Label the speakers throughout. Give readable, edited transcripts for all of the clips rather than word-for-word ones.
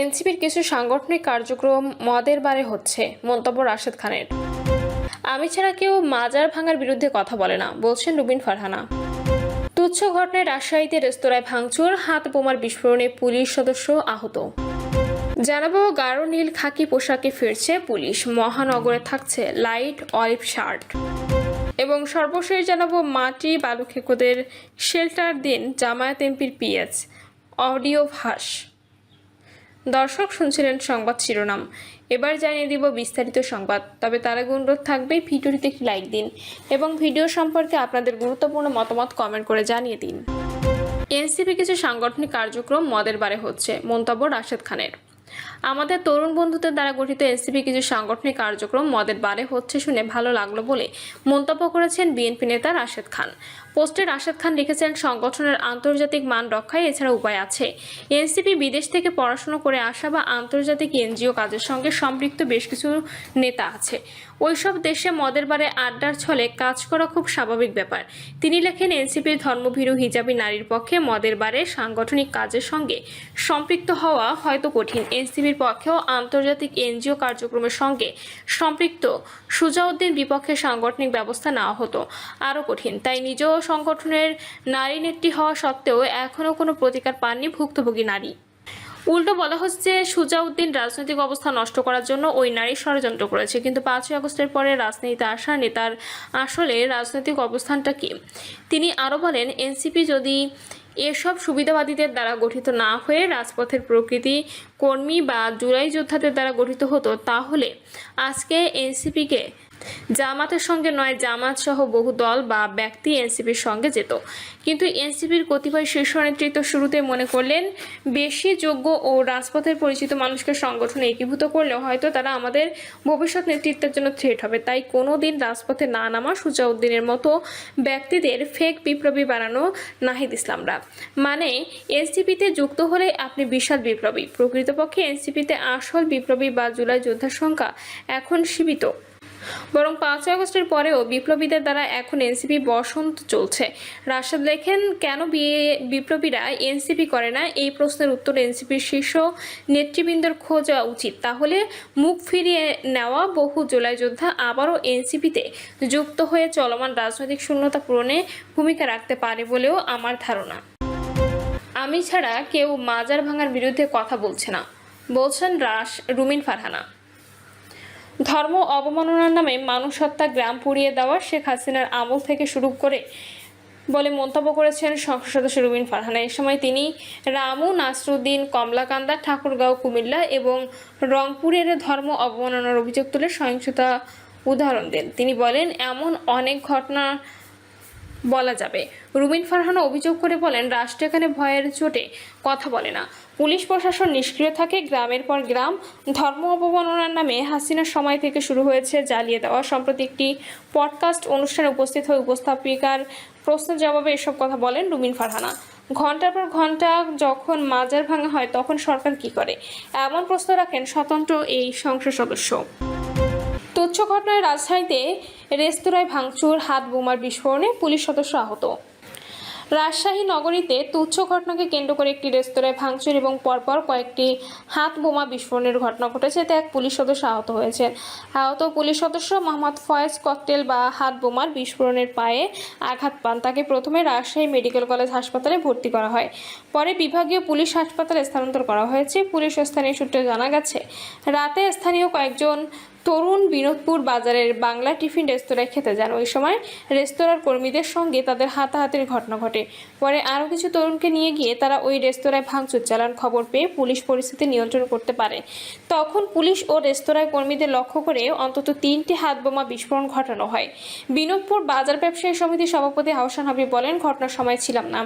Speaker 1: এনসিপির কিছু সাংগঠনিক কার্যক্রম মদের বারে হচ্ছে, মন্তব্য রাশেদ খানের। আমি ছাড়া কেউ মাজার ভাঙার বিরুদ্ধে কথা বলে না, বলছেন রুবিন ফারহানা। তুচ্ছ ঘটনায় রাজশাহীতে রেস্তোরাঁয় ভাঙচুর, হাত বোমার বিস্ফোরণে পুলিশ সদস্য আহত। জানাবো গাঢ় নীল খাকি পোশাকে ফিরছে পুলিশ, মহানগরে থাকছে লাইট অলিভ শার্ট। এবং সর্বশেষ জানাবো মাটি বালু খেকোদের শেল্টার দিন জামায়াত এমপির পিএস, অডিও ফাঁস। দর্শক শুনছিলেন সংবাদ শিরোনাম, এবার জানিয়ে দিব বিস্তারিত সংবাদ। তবে তার আগে অনুরোধ থাকবে ভিডিওটিতে একটি লাইক দিন এবং ভিডিও সম্পর্কে আপনাদের গুরুত্বপূর্ণ মতামত কমেন্ট করে জানিয়ে দিন। এনসিপি কিছু সাংগঠনিক কার্যক্রম মদের বারে হচ্ছে, মন্তব্য রাশেদ খানের। আমাদের তরুণ বন্ধুদের দ্বারা গঠিত এনসিপি কিছু সাংগঠনিক কার্যক্রম মদের বারে হচ্ছে শুনে ভালো লাগলো বলে মন্তব্য করেছেন বিএনপি নেতা রাশেদ খান। পোস্টে রাশেদ খান লিখেছেন, সংগঠনের আন্তর্জাতিক মান রক্ষায় এছাড়া উপায় আছে। এনসিপি বিদেশ থেকে পড়াশোনা করে আসা বা আন্তর্জাতিক এনজিও কাজের সঙ্গে সম্পৃক্ত বেশ কিছু নেতা আছে। ওইসব দেশে মদের বারে আড্ডার ছলে কাজ করা খুব স্বাভাবিক ব্যাপার। তিনি লেখেন, এনসিপির ধর্মভীরু হিজাবি নারীর পক্ষে মদের বারে সাংগঠনিক কাজের সঙ্গে সম্পৃক্ত হওয়া হয়তো কঠিন। এনসিপির পক্ষেও আন্তর্জাতিক এনজিও কার্যক্রমের সঙ্গে সম্পৃক্ত সুজাউদ্দিন বিপক্ষে সাংগঠনিক ব্যবস্থা নেওয়া হতো আরও কঠিন। তাই নিজেও সংগঠনের নারী নেত্রী হওয়া সত্ত্বেও এখনও কোনো প্রতিকার পাননি ভুক্তভোগী নারী। উল্টো বলা হচ্ছে সুজাউদ্দিন রাজনৈতিক অবস্থা নষ্ট করার জন্য ওই নারী ষড়যন্ত্র করেছে। কিন্তু 5ই আগস্টের পরে রাজনীতিতে আসা নেতার আসলে রাজনৈতিক অবস্থানটা কি? তিনি আরও বলেন, এনসিপি যদি এসব সুবিধাবাদীদের দ্বারা গঠিত না হয়ে রাজপথের প্রকৃতি কর্মী বা জুলাই যোদ্ধাদের দ্বারা গঠিত হতো, তাহলে আজকে এনসিপিকে জামাতের সঙ্গে নয়, জামাত সহ বহু দল বা ব্যক্তি এনসিপির সঙ্গে যেত। কিন্তু এনসিপির কতিপয় শীর্ষ নেতৃত্ব শুরুতে মনে করলেন, বেশি যোগ্য ও রাজপথের পরিচিত মানুষকে সংগঠনে একীভূত করলেও হয়তো তারা আমাদের ভবিষ্যৎ নেতৃত্বের জন্য থ্রেট হবে। তাই কোনো দিন রাজপথে না নামা সুজাউদ্দিনের মতো ব্যক্তিদের ফেক বিপ্লবী বানানো নাহিদ ইসলামরা। মানে এনসিপিতে যুক্ত হলে আপনি বিশাল বিপ্লবী। প্রকৃতপক্ষে এনসিপিতে আসল বিপ্লবী বা জুলাই যোদ্ধার সংখ্যা এখন সীমিত। বরং 5ই আগস্টের পরেও বিপ্লবীদের দ্বারা এখন এনসিপি বসন্ত চলছে। রাশেদ লেখেন, কেন বিপ্লবীরা এনসিপি করে না? এই প্রশ্নের উত্তর এনসিপির শীর্ষ নেতৃবৃন্দের খোঁজা উচিত। তাহলে মুখ ফিরিয়ে নেওয়া বহু জুলাই যোদ্ধা আবারও এনসিপিতে যুক্ত হয়ে চলমান রাজনৈতিক শূন্যতা পূরণে ভূমিকা রাখতে পারে বলেও আমার ধারণা। আমি ছাড়া কেউ মাজার ভাঙার বিরুদ্ধে কথা বলছে না, বলছেন রুবিন ফারহানা। ধর্ম অবমাননার নামে মানুষ হত্যা, গ্রাম পুড়িয়ে দেওয়া শেখ হাসিনার আমল থেকে শুরু করে বলে মন্তব্য করেছেন সংসদ সদস্য রুবিন ফারহানা। এ সময় তিনি রামু, নাসরুদ্দিন, কমলাকান্দা, ঠাকুরগাঁও, কুমিল্লা এবং রংপুরের ধর্ম অবমাননার অভিযোগ তুলে সহিংসতা উদাহরণ দেন। তিনি বলেন, এমন অনেক ঘটনা বলা যাবে। রুবিন ফারহানা অভিযোগ করে বলেন, রাষ্ট্র এখানে ভয়ের চোটে কথা বলে না। পুলিশ প্রশাসন নিষ্ক্রিয় থাকে, গ্রামের পর গ্রাম ধর্ম অবমাননার নামে হাসিনার সময় থেকে শুরু হয়েছে জ্বালিয়ে দেওয়া। সম্প্রতি একটি পডকাস্ট অনুষ্ঠানে উপস্থিত হয়ে উপস্থাপিকার প্রশ্নের জবাবে এসব কথা বলেন রুবিন ফারহানা। ঘন্টার পর ঘন্টা যখন মাজার ভাঙা হয় তখন সরকার কি করে? এমন প্রশ্ন রাখেন স্বতন্ত্র এই সংসদ সদস্য। তুচ্ছ ঘটনায় রাজশাহীতে রেস্তোরাঁয় ভাঙচুর, হাত বোমার বিস্ফোরণে পুলিশ সদস্য আহত। রাজশাহী নগরীতে তুচ্ছ ঘটনাকে কেন্দ্র করে একটি রেস্তোরাঁয় ভাঙচুর এবং পরপর কয়েকটি হাত বোমা বিস্ফোরণের ঘটনা ঘটেছে। এতে এক পুলিশ সদস্য আহত হয়েছেন। আহত পুলিশ সদস্য মোহাম্মদ ফয়েজ ককটেল বা হাত বোমার বিস্ফোরণের পায়ে আঘাত পান। তাকে প্রথমে রাজশাহী মেডিকেল কলেজ হাসপাতালে ভর্তি করা হয়, পরে বিভাগীয় পুলিশ হাসপাতালে স্থানান্তর করা হয়েছে। পুলিশ ও স্থানীয় সূত্রে জানা গেছে, রাতে স্থানীয় কয়েকজন তরুণ বিনোদপুর বাজারের বাংলা টিফিন রেস্তোরাঁয় খেতে যান। ওই সময় রেস্তোরাঁর কর্মীদের সঙ্গে তাদের হাতাহাতির ঘটনা ঘটে। পরে আরও কিছু তরুণকে নিয়ে গিয়ে তারা ওই রেস্তোরাঁয় ভাঙচুর চালান। খবর পেয়ে পুলিশ পরিস্থিতি নিয়ন্ত্রণ করতে পারে। তখন পুলিশ ও রেস্তোরাঁয় কর্মীদের লক্ষ্য করে অন্তত 3টি হাত বোমা বিস্ফোরণ ঘটানো হয়। বিনোদপুর বাজার ব্যবসায়ী সমিতির সভাপতি আহসান হাবিব বলেন, ঘটনার সময় ছিলাম না।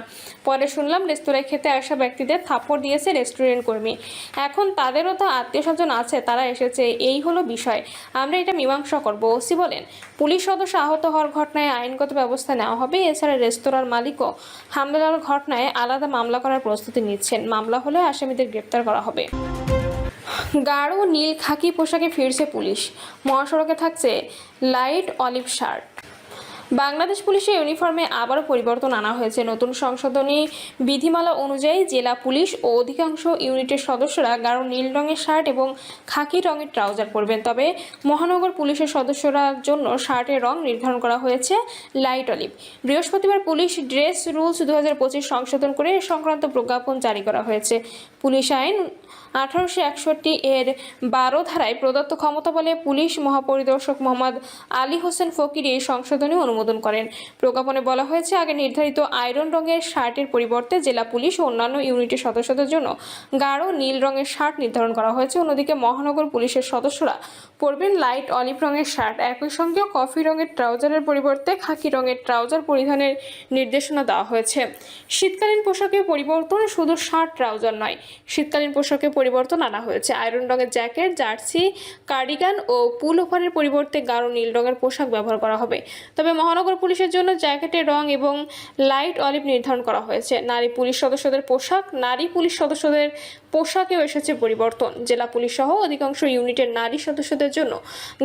Speaker 1: পরে শুনলাম রেস্তোরাঁয় খেতে আসা ব্যক্তিদের থাপ্পড় দিয়েছে রেস্টুরেন্ট কর্মী। এখন তাদেরও তো আত্মীয় স্বজন আছে, তারা এসেছে, এই হলো বিষয়। আমরা এটা মীমাংসা করব। ওসি বলেন, পুলিশ সদস্য আহত হওয়ার ঘটনায় আইনগত ব্যবস্থা নেওয়া হবে। এছাড়া রেস্তোরাঁর মালিকও হামলার ঘটনায় আলাদা মামলা করার প্রস্তুতি নিচ্ছেন। মামলা হলে আসামিদের গ্রেপ্তার করা হবে। গাঢ় নীল খাকি পোশাকে ফিরছে পুলিশ, মহাসড়কে থাকছে লাইট অলিভ শার্ট। বাংলাদেশ পুলিশের ইউনিফর্মে আবারও পরিবর্তন আনা হয়েছে। নতুন সংশোধনী বিধিমালা অনুযায়ী জেলা পুলিশ ও অধিকাংশ ইউনিটের সদস্যরা গাঢ় নীল রঙের শার্ট এবং খাকি রঙের ট্রাউজার পরবেন। তবে মহানগর পুলিশের সদস্যরার জন্য শার্টের রং নির্ধারণ করা হয়েছে লাইট অলিভ। বৃহস্পতিবার পুলিশ ড্রেস রুলস 2025 সংশোধন করে এ সংক্রান্ত প্রজ্ঞাপন জারি করা হয়েছে। পুলিশ আইন 1861 এর 12 ধারায় প্রদত্ত ক্ষমতা বলে পুলিশ মহাপরিদর্শক মোহাম্মদ আলী হোসেন ফকির এই সংশোধনী অনুমোদন করেন। প্রজ্ঞাপনে বলা হয়েছে, আগে নির্ধারিত আয়রন রঙের শার্টের পরিবর্তে জেলা পুলিশ ও অন্যান্য ইউনিটের সদস্যদের জন্য গাঢ় নীল রঙের শার্ট নির্ধারণ করা হয়েছে। অন্যদিকে মহানগর পুলিশের সদস্যরা পরবেন লাইট অলিভ রঙের শার্ট। একই সঙ্গে কফি রঙের ট্রাউজারের পরিবর্তে খাকি রঙের ট্রাউজার পরিধানের নির্দেশনা দেওয়া হয়েছে। শীতকালীন পোশাকে পরিবর্তন শুধু শার্ট ট্রাউজার নয়, শীতকালীন পোশাকে পরিবর্তন আনা হয়েছে। আয়রন রঙের জ্যাকেট, জার্সি, কার্ডিগান ও পুল ওভারের পরিবর্তে গাঢ় নীল রঙের পোশাক ব্যবহার করা হবে। তবে মহানগর পুলিশের জন্য জ্যাকেটের রং এবং লাইট অলিভ নির্ধারণ করা হয়েছে। নারী পুলিশ সদস্যদের পোশাকেও এসেছে পরিবর্তন। জেলা পুলিশ সহ অধিকাংশ ইউনিটের নারী সদস্যদের জন্য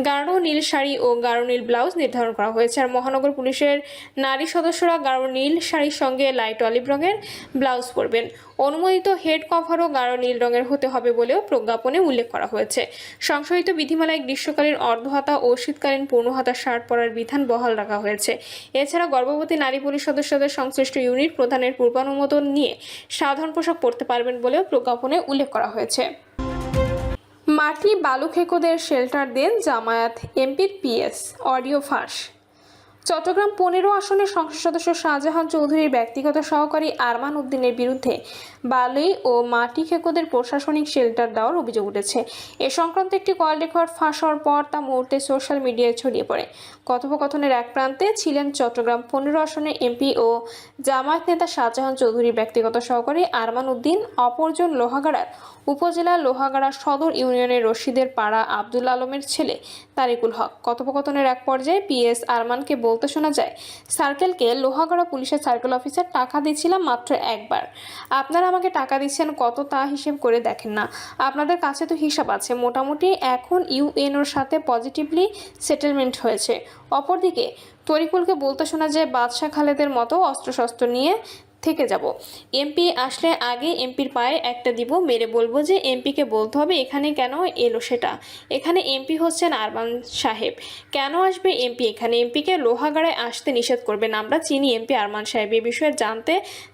Speaker 1: গাঢ় নীল শাড়ি ও গাঢ় নীল ব্লাউজ নির্ধারণ করা হয়েছে। আর মহানগর পুলিশের নারী সদস্যরা গাঢ় নীল শাড়ির সঙ্গে লাইট অলিভ রঙের ব্লাউজ পরবেন। অনুমোদিত হেড কভারও গাঢ় নীল রঙের হতে হবে বলেও প্রজ্ঞাপনে উল্লেখ করা হয়েছে। সংশোধিত বিধিমালায় গ্রীষ্মকালীন অর্ধহাতা ও শীতকালীন পূর্ণহাতা শার্ট পরার বিধান বহাল রাখা হয়েছে। এছাড়া গর্ভবতী নারী পুলিশ সদস্যদের সংশ্লিষ্ট ইউনিট প্রধানের পূর্বানুমোদন নিয়ে সাধারণ পোশাক পরতে পারবেন বলেও প্রজ্ঞাপনে উল্লেখ করা হয়েছে। মাটি বালু খেকোদের শেল্টার দেন জামায়াত এমপির পিএস, অডিও ফাঁস। চট্টগ্রাম 15 আসনের সংসদ সদস্য শাহজাহান চৌধুরীর ব্যক্তিগত সহকারী আরমান উদ্দিনের বিরুদ্ধে বালি ও মাটি খেকোদের প্রশাসনিক শেল্টার দেওয়ার অভিযোগ উঠেছে। এ সংক্রান্ত একটি কল রেকর্ড ফাঁস হওয়ার পর তা মুহূর্তে সোশ্যাল মিডিয়ায় ছড়িয়ে পড়ে। কথোপকথনের এক প্রান্তে ছিলেন চট্টগ্রাম 15 আসনের এমপি ও জামায়াত নেতা শাহজাহান চৌধুরীর ব্যক্তিগত সহকারী আরমান উদ্দিন, অপরজন লোহাগাড়ার উপজেলা লোহাগাড়া সদর ইউনিয়নের রশিদের পাড়া আব্দুল আলমের ছেলে তারিকুল হক। কথোপকথনের এক পর্যায়ে পিএস আরমানকে বলতে শোনা যায়, সার্কেলকে লোহাগাড়া পুলিশের সার্কেল অফিসার টাকা দিয়েছিলাম মাত্র একবার। আপনারা আমাকে টাকা দিচ্ছেন কত তা হিসেব করে দেখেন না। আপনাদের কাছে তো হিসাব আছে। মোটামুটি এখন ইউএনওর সাথে পজিটিভলি সেটেলমেন্ট হয়েছে। অপরদিকে তরিকুলকে বলতে শোনা যায়, বাদশাহ খালেদের মতো অস্ত্রশস্ত্র নিয়ে থেকে যাব। এমপি আসলে আগে এমপির পায়ে একটা দিব, মেরে বলবো যে এমপিকে বলতে হবে এখানে কেন এলো সেটা। এখানে এমপি হচ্ছেন আরমান সাহেব, কেন আসবে এমপি এখানে? এমপিকে লোহাগাড়ায় আসতে নিষেধ করবেন। আমরা চিনি এমপি আরমান সাহেব। এ বিষয়ে জানতে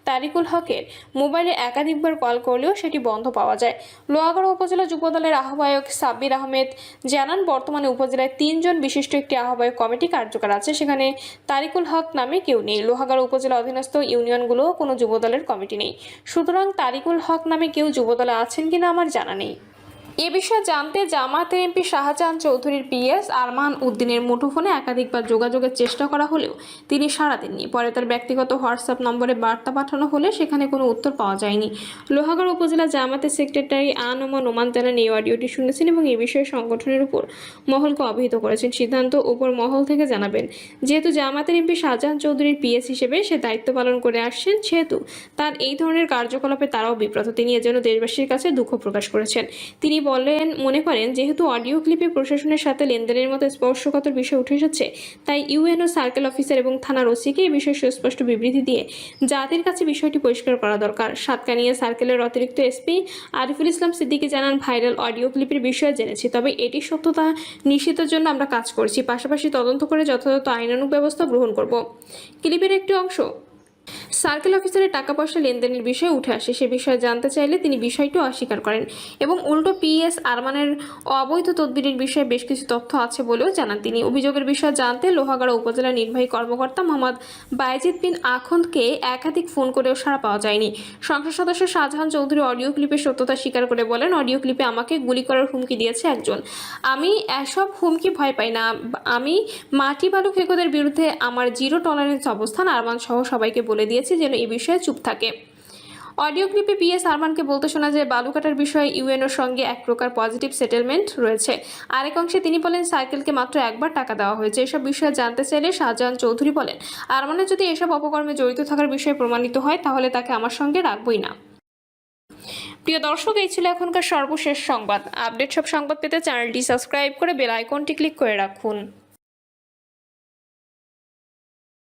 Speaker 1: তারিকুল হকের মোবাইলে একাধিকবার কল করলেও সেটি বন্ধ পাওয়া যায়। লোহাগাড়া উপজেলা যুবদলের আহ্বায়ক সাব্বির আহমেদ জানান, বর্তমানে উপজেলায় 3 জন বিশিষ্ট একটি আহ্বায়ক কমিটি কার্যকর আছে। সেখানে তারিকুল হক নামে কেউ নেই। লোহাগাড়া উপজেলা অধীনস্থ ইউনিয়নগুলো কোনো যুবদলের কমিটি নেই। সুতরাং তারিকুল হক নামে কেউ যুবদলে আছেন কিনা আমার জানা নেই। এ বিষয়ে জানতে জামায়াতের এমপি শাহজাহান চৌধুরীর পিএস আরমান উদ্দিনের মুঠোফোনে একাধিকবার যোগাযোগের চেষ্টা করা হলেও তিনি সাড়া দেননি। পরে তার ব্যক্তিগত হোয়াটসঅ্যাপ নম্বরে বার্তা পাঠানো হলে সেখানে কোনো উত্তর পাওয়া যায়নি। লোহাগাড়া উপজেলা জামায়াতের সেক্রেটারি নোমান জানান, এই অডিওটি শুনেছেন এবং এই বিষয়ে সংগঠনের উপর মহলকে অবহিত করেছেন। সিদ্ধান্ত উপর মহল থেকে জানাবেন। যেহেতু জামায়াতের এমপি শাহজাহান চৌধুরীর পিএস হিসেবে সে দায়িত্ব পালন করে আসছেন, সেহেতু তার এই ধরনের কার্যকলাপে তারাও বিব্রত। তিনি এজন্য দেশবাসীর কাছে দুঃখ প্রকাশ করেছেন। তিনি মনে করেন, যেহেতু অডিও ক্লিপে প্রশাসনের সাথে লেনদেনের মতো স্পর্শকাতর বিষয় উঠে এসেছে, তাই ইউএনও সার্কেল অফিসার এবং থানার ওসিকে এই বিষয়ে সুস্পষ্ট বিবৃতি দিয়ে জাতির কাছে বিষয়টি পরিষ্কার করা দরকার। সাতকানিয়া সার্কেলের অতিরিক্ত এসপি আরিফুল ইসলাম সিদ্দিকী জানান, ভাইরাল অডিও ক্লিপের বিষয়ে জেনেছি, তবে এটির সত্যতা নিশ্চিতের জন্য আমরা কাজ করছি। পাশাপাশি তদন্ত করে যথাযথ আইনানুগ ব্যবস্থা গ্রহণ করব। ক্লিপের একটি অংশ সার্কেল অফিসারের টাকা পয়সা লেনদেনের বিষয়ে উঠে আসে। সে বিষয়ে জানতে চাইলে তিনি বিষয়টিও অস্বীকার করেন এবং উল্টো পিএস আরমানের অবৈধ তদবিরের বিষয়ে বেশ কিছু তথ্য আছে বলেও জানান তিনি। অভিযোগের বিষয়ে জানতে লোহাগাড়া উপজেলা নির্বাহী কর্মকর্তা মোহাম্মদ বাইজিদ বিন আখন্দকে একাধিক ফোন করেও সাড়া পাওয়া যায়নি। সংসদ সদস্য শাহজাহান চৌধুরী অডিও ক্লিপের সত্যতা স্বীকার করে বলেন, অডিও ক্লিপে আমাকে গুলি করার হুমকি দিয়েছে একজন। আমি এসব হুমকি ভয় পাই না। আমি মাটি বালু খেকোদের বিরুদ্ধে আমার জিরো টলারেন্স অবস্থান আরমান সহ সবাইকে বলে দিয়েছি যেন এই বিষয়ে চুপ থাকে। অডিও ক্লিপে পিএস আরমানকে বলতে শোনা যায়, বালু কাটার বিষয়ে ইউএনওর সঙ্গে এক প্রকার পজিটিভ সেটেলমেন্ট রয়েছে। আরেক অংশে তিনি বলেন, সার্কেলকে মাত্র একবার টাকা দেওয়া হয়েছে। এসব বিষয়ে জানতে চাইলে শাহজাহান চৌধুরী বলেন, আরমানের যদি এসব অপকর্মে জড়িত থাকার বিষয়ে প্রমাণিত হয় তাহলে তাকে আমার সঙ্গে রাখবই না। প্রিয় দর্শক, এই ছিল এখনকার সর্বশেষ সংবাদ। আপডেট সব সংবাদ পেতে চ্যানেলটি সাবস্ক্রাইব করে বেল আইকনটি ক্লিক করে রাখুন।